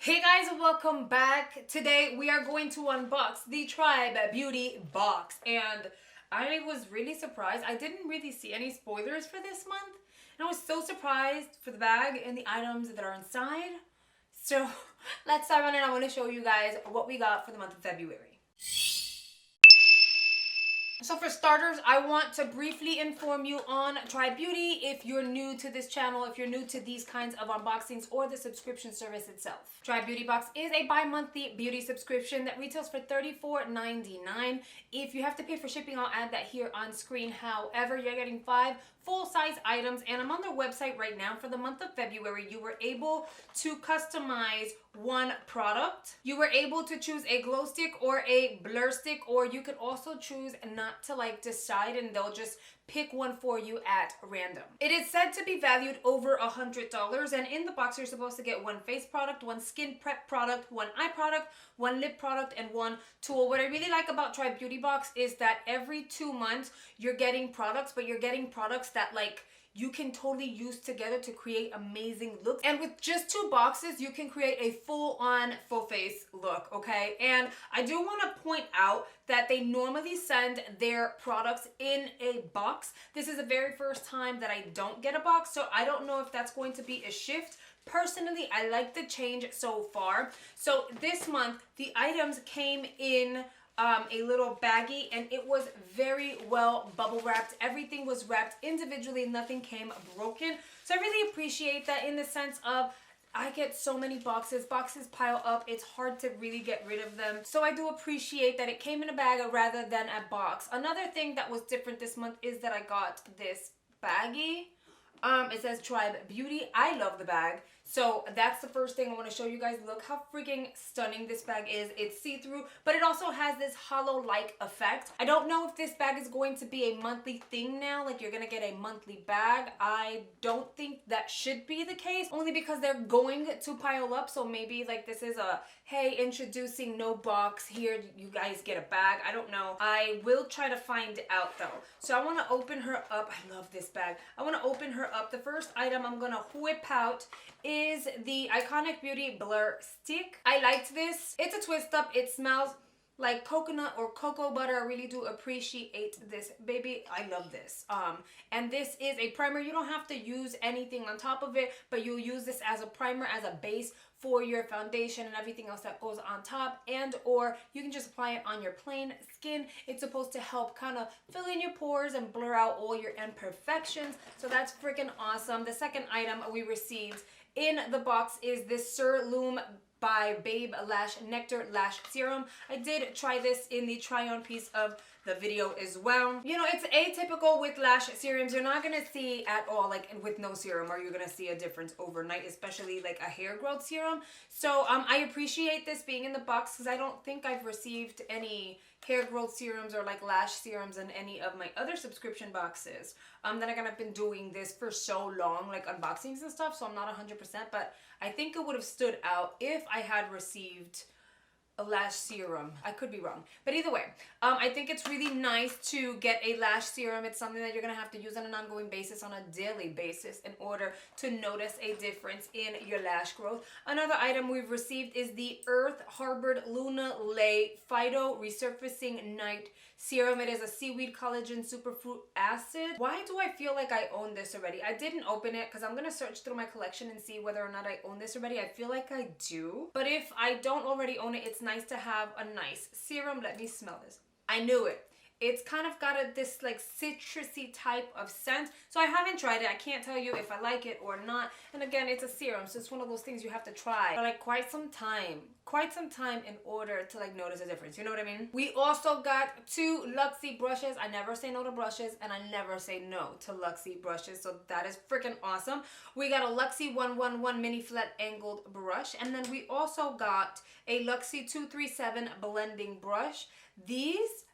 Hey guys, welcome back. Today we are going to unbox the Tribe Beauty Box, and I was really surprised. I didn't really see any spoilers for this month, and I was so surprised for the bag and the items that are inside. So let's dive on in. I want to show you guys what we got for the month of February. So for starters, I want to briefly inform you on Tribe Beauty. If you're new to this channel, if you're new to these kinds of unboxings or the subscription service itself. Tribe Beauty Box is a bi-monthly beauty subscription that retails for $34.99. If you have to pay for shipping, I'll add that here on screen. However, you're getting 5 full-size items, and I'm on their website right now. For the month of February, you were able to customize one product. You were able to choose a glow stick or a blur stick, or you could also choose not to decide, and they'll just pick one for you at random. It is said to be valued over $100, and in the box you're supposed to get one face product, one skin prep product, one eye product, one lip product, and one tool. What I really like about Tribe Beauty Box is that every 2 months you're getting products, but you're getting products that you can totally use together to create amazing looks. And with just 2 boxes, you can create a full-on, full-face look, okay? And I do want to point out that they normally send their products in a box. This is the very first time that I don't get a box, so I don't know if that's going to be a shift. Personally, I like the change so far. So this month, the items came in a little baggie, and it was very well bubble wrapped. Everything was wrapped individually, nothing came broken. So I really appreciate that, in the sense of I get so many boxes pile up, it's hard to really get rid of them. So I do appreciate that it came in a bag rather than a box. Another thing that was different this month is that I got this baggie. It says Tribe Beauty. I love the bag. So that's the first thing I want to show you guys. Look how freaking stunning this bag is. It's see-through, but it also has this hollow-like effect. I don't know if this bag is going to be a monthly thing now, like you're going to get a monthly bag. I don't think that should be the case, only because they're going to pile up. So maybe this is a, hey, introducing no box, here you guys get a bag. I don't know. I will try to find out though. So I want to open her up. I love this bag. I want to open her up. The first item I'm going to whip out is the Iconic Beauty Blur Stick. I liked this. It's a twist up. It smells like coconut or cocoa butter. I really do appreciate this, baby. I love this. And this is a primer. You don't have to use anything on top of it, but you'll use this as a primer, as a base for your foundation and everything else that goes on top, and or you can just apply it on your plain skin. It's supposed to help kind of fill in your pores and blur out all your imperfections. So that's freaking awesome. The second item we received in the box is this Surlume by Babe Lash Nectar Lash Serum. I did try this in the try-on piece of the video as well. You know, it's atypical with lash serums. You're not gonna see at all, with no serum, or you're gonna see a difference overnight, especially a hair growth serum. So I appreciate this being in the box, because I don't think I've received any hair growth serums or lash serums in any of my other subscription boxes. Then again, I've been doing this for so long, unboxings and stuff, so I'm not 100%, but I think it would have stood out if I had received a lash serum. I could be wrong, but either way, I think it's really nice to get a lash serum. It's something that you're gonna have to use on an ongoing basis, on a daily basis, in order to notice a difference in your lash growth. Another item we've received is the Earth Harbored Luna Lay Phyto Resurfacing Night Serum. It is a seaweed collagen superfruit acid. Why do I feel like I own this already? I didn't open it because I'm gonna search through my collection and see whether or not I own this already. I feel like I do, but if I don't already own it, it's nice to have a nice serum. Let me smell this. I knew it. It's kind of got this citrusy type of scent. So I haven't tried it. I can't tell you if I like it or not. And again, it's a serum, so it's one of those things you have to try for quite some time in order to notice a difference. You know what I mean? We also got 2 Luxie brushes. I never say no to brushes, and I never say no to Luxie brushes. So that is freaking awesome. We got a Luxie 111 mini flat angled brush, and then we also got a Luxie 237 blending brush. These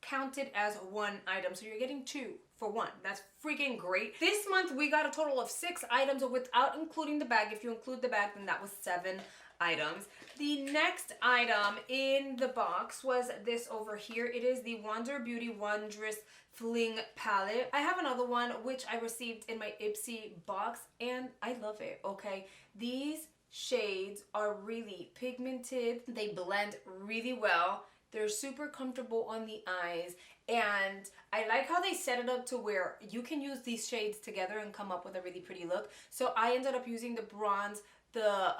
counted as 1 item, so you're getting 2 for 1. That's freaking great. This month we got a total of 6 items without including the bag. If you include the bag, then that was 7 items. The next item in the box was this over here. It is the Wander Beauty Wondrous Fling palette. I have another one which I received in my Ipsy box, and I love it, okay? These shades are really pigmented. They blend really well. They're super comfortable on the eyes, and I like how they set it up to where you can use these shades together and come up with a really pretty look. So I ended up using the bronze, the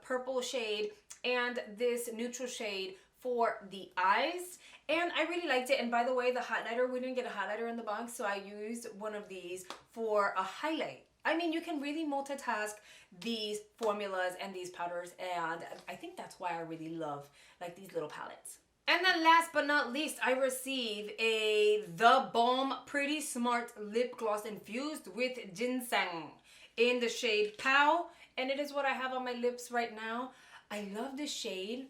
purple shade, and this neutral shade for the eyes, and I really liked it. And by the way, the highlighter, we didn't get a highlighter in the box, so I used one of these for a highlight. I mean, you can really multitask these formulas and these powders, and I think that's why I really love like these little palettes. And then last but not least, I received The Balm Pretty Smart Lip Gloss infused with ginseng in the shade Pow. And it is what I have on my lips right now. I love this shade,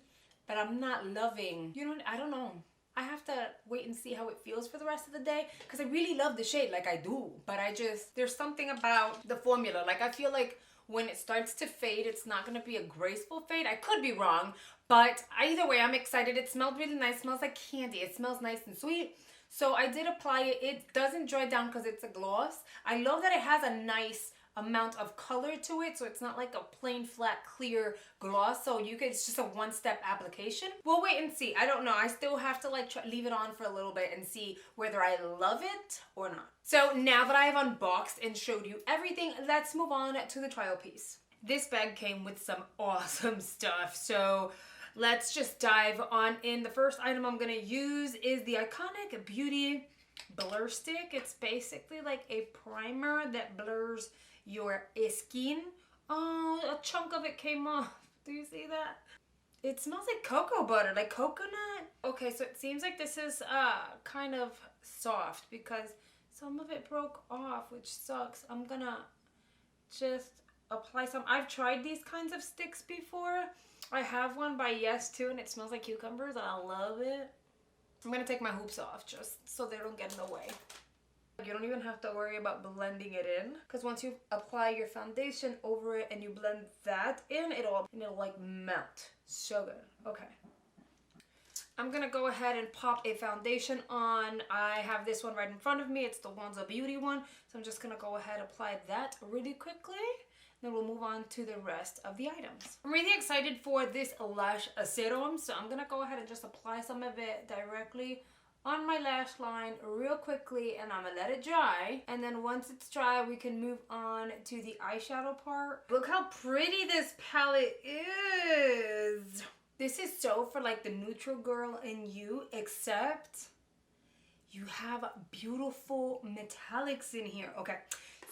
but I'm not loving, you know, I don't know. I have to wait and see how it feels for the rest of the day, because I really love the shade, like I do. But there's something about the formula. Like I feel like when it starts to fade, it's not going to be a graceful fade. I could be wrong, but either way, I'm excited. It smelled really nice. It smells like candy. It smells nice and sweet. So I did apply it. It doesn't dry down because it's a gloss. I love that it has a nice amount of color to it, so it's not like a plain flat clear gloss. So it's just a one-step application. We'll wait and see. I don't know. I still have to like leave it on for a little bit and see whether I love it or not. So now that I have unboxed and showed you everything, let's move on to the trial piece. This bag came with some awesome stuff, so let's just dive on in. The first item I'm gonna use is the iconic Beauty Blur Stick. It's basically like a primer that blurs your skin. Oh, a chunk of it came off. Do you see that? It smells like cocoa butter, like coconut. Okay, so it seems like this is kind of soft because some of it broke off, which sucks. I'm gonna just apply some. I've tried these kinds of sticks before. I have one by Yes too, and it smells like cucumbers, and I love it. I'm gonna take my hoops off just so they don't get in the way. You don't even have to worry about blending it in, because once you apply your foundation over it and you blend that in, it'll like melt. So good. Okay. I'm gonna go ahead and pop a foundation on. I have this one right in front of me. It's the Wanza Beauty one. So I'm just gonna go ahead and apply that really quickly. Then we'll move on to the rest of the items. I'm really excited for this lash serum, so I'm gonna go ahead and just apply some of it directly on my lash line real quickly, and I'm gonna let it dry. And then once it's dry, we can move on to the eyeshadow part. Look how pretty this palette is. This is so for like the neutral girl in you, except you have beautiful metallics in here. Okay.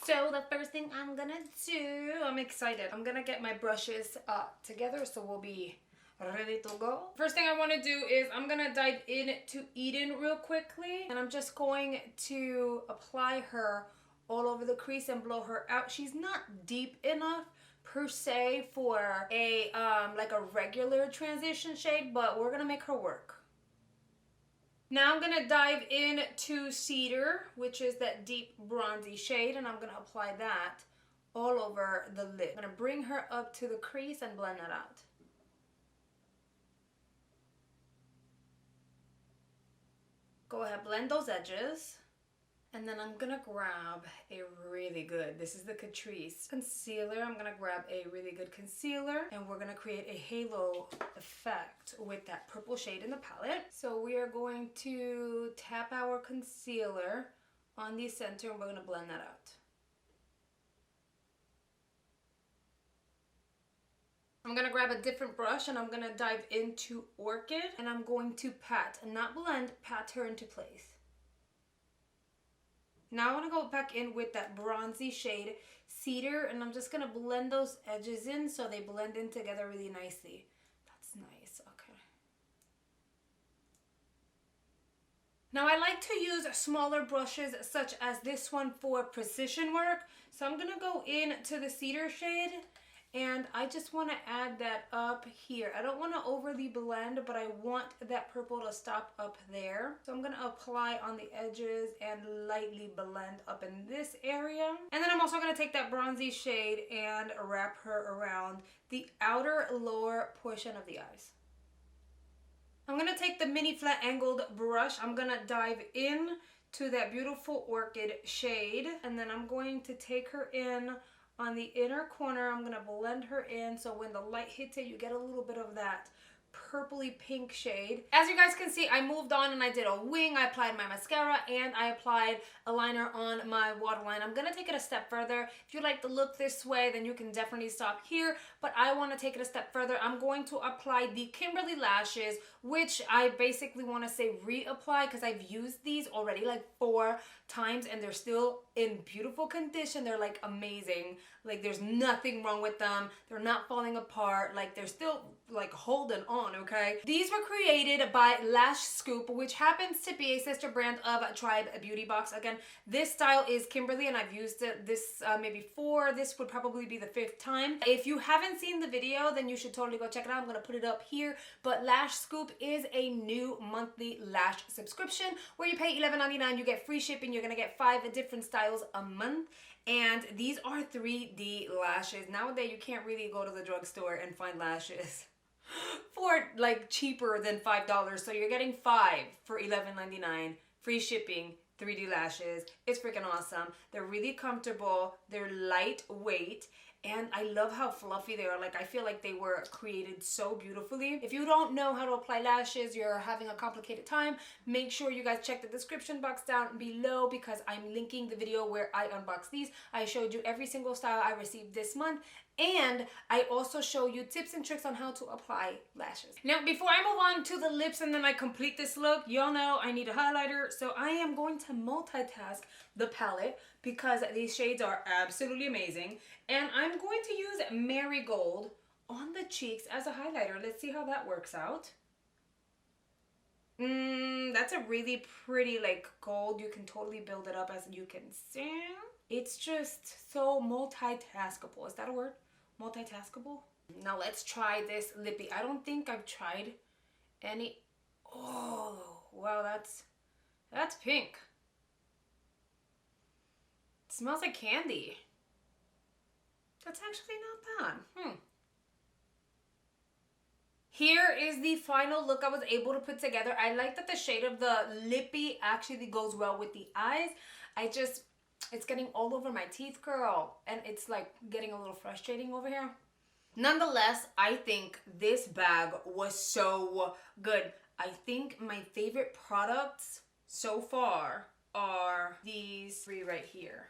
So the first thing I'm gonna do, I'm excited. I'm gonna get my brushes together so we'll be ready to go. First thing I want to do is I'm gonna dive into Eden real quickly, and I'm just going to apply her all over the crease and blow her out. She's not deep enough per se for a like a regular transition shade, but we're gonna make her work. Now I'm gonna dive into Cedar, which is that deep bronzy shade, and I'm gonna apply that all over the lid. I'm gonna bring her up to the crease and blend that out. Go ahead, blend those edges. And then I'm gonna grab a really good, this is the Catrice concealer. I'm gonna grab a really good concealer, and we're gonna create a halo effect with that purple shade in the palette. So we are going to tap our concealer on the center, and we're gonna blend that out. I'm gonna grab a different brush, and I'm gonna dive into Orchid, and I'm going to pat, and not blend, pat her into place. Now I want to go back in with that bronzy shade Cedar, and I'm just going to blend those edges in so they blend in together really nicely. That's nice. Okay. Now I like to use smaller brushes such as this one for precision work. So I'm going to go into the Cedar shade, and I just want to add that up here. I don't want to overly blend, but I want that purple to stop up there. So I'm going to apply on the edges and lightly blend up in this area. And then I'm also going to take that bronzy shade and wrap her around the outer lower portion of the eyes. I'm going to take the mini flat angled brush. I'm going to dive in to that beautiful Orchid shade, and then I'm going to take her in on the inner corner. I'm going to blend her in so when the light hits it, you get a little bit of that purpley pink shade. As you guys can see, I moved on and I did a wing. I applied my mascara and I applied a liner on my waterline. I'm gonna take it a step further. If you like the look this way, then you can definitely stop here, but I want to take it a step further. I'm going to apply the Kimberly lashes, which I basically want to say reapply because I've used these already like 4 times and they're still in beautiful condition. They're like amazing. Like there's nothing wrong with them. They're not falling apart. Like they're still like holding on, okay? These were created by Lash Scoop, which happens to be a sister brand of Tribe Beauty Box. Again, this style is Kimberly and I've used it maybe 4. This would probably be the 5th time. If you haven't seen the video, then you should totally go check it out. I'm gonna put it up here. But Lash Scoop is a new monthly lash subscription where you pay $11.99, you get free shipping, you're gonna get 5 different styles a month. And these are 3D lashes. Nowadays, you can't really go to the drugstore and find lashes for like cheaper than $5. So you're getting 5 for $11.99, free shipping, 3D lashes. It's freaking awesome. They're really comfortable. They're lightweight. And I love how fluffy they are. Like, I feel like they were created so beautifully. If you don't know how to apply lashes, you're having a complicated time, make sure you guys check the description box down below because I'm linking the video where I unbox these. I showed you every single style I received this month. And I also show you tips and tricks on how to apply lashes. Now, before I move on to the lips and then I complete this look, y'all know I need a highlighter. So I am going to multitask the palette because these shades are absolutely amazing. And I'm going to use Marigold on the cheeks as a highlighter. Let's see how that works out. That's a really pretty like gold. You can totally build it up as you can see. It's just so multitaskable. Is that a word? Multitaskable? Now let's try this lippy. I don't think I've tried any. Oh, wow, that's pink. It smells like candy. That's actually not bad. Here is the final look I was able to put together. I like that the shade of the lippy actually goes well with the eyes. It's getting all over my teeth, girl. And it's like getting a little frustrating over here. Nonetheless, I think this bag was so good. I think my favorite products so far are these 3 right here.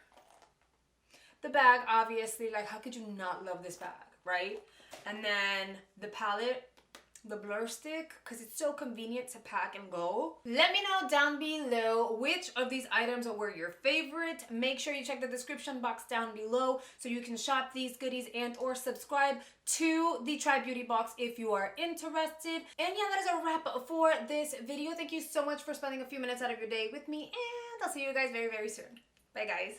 The bag, obviously, like how could you not love this bag, right? And then the palette, the blur stick, because it's so convenient to pack and go. Let me know down below which of these items were your favorite. Make sure you check the description box down below so you can shop these goodies and or subscribe to the Tribe Beauty Box if you are interested. And yeah, that is a wrap for this video. Thank you so much for spending a few minutes out of your day with me, and I'll see you guys very, very soon. Bye, guys.